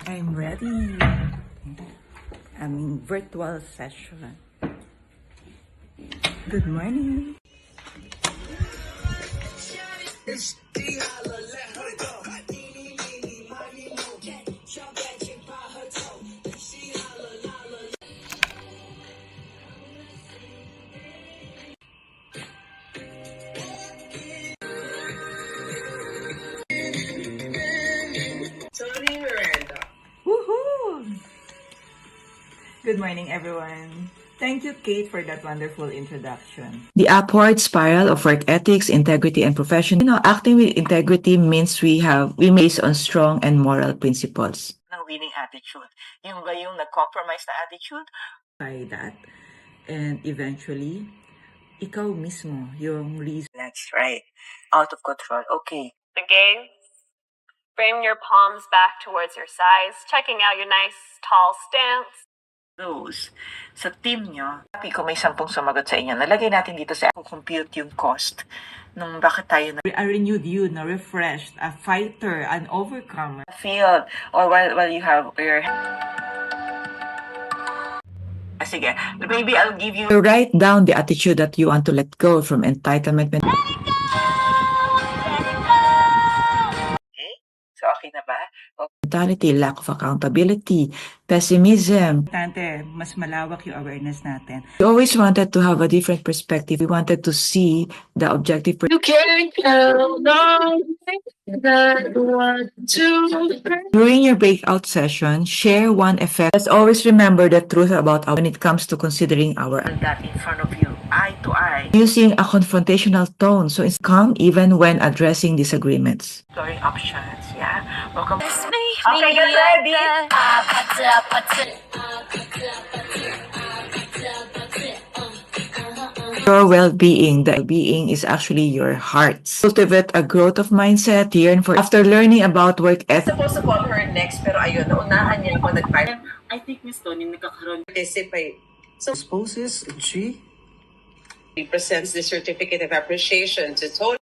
I'm ready. I'm in virtual session. Good morning. Tony Miranda. Woohoo! Good morning, everyone. Thank you, Kate, for that wonderful introduction. The upward spiral of work ethics, integrity, and profession. Acting with integrity means we based on strong and moral principles. Ng winning attitude. Yung ba yung nag-compromise na attitude? By that. And eventually, ikaw mismo yung reason. That's right. Out of control. Okay. The game. Frame your palms back towards your sides, checking out your nice tall stance. Those sa team nyo, happy ko may 10 sumagot sa inyo. Nalagay natin dito sa compute yung cost nung bakit tayo na a renewed you, na refreshed, a fighter, an overcomer. Field, or while you have your sige, maybe I'll give you write down the attitude that you want to let go from entitlement. So, okay na ba? Mentality, lack of accountability, pessimism. Mas malawak yung awareness natin. We always wanted to have a different perspective. We wanted to see the objective. You can't count on that one, two. During your breakout session, share one effect. Let's always remember the truth about when it comes to considering our that in front of you, eye to eye. Using a confrontational tone, so it's calm even when addressing disagreements. Exploring options, yeah? Welcome. Okay, get ready. Your well-being, the being is actually your heart. Cultivate a growth of mindset, yearn for after learning about work ethics. Supposed to call her next, pero ayun, naunahan niya ako nag-fire. I think Miss Tony nagkakaroon. Participate. So, Spouses, G. he presents the certificate of appreciation to Tony.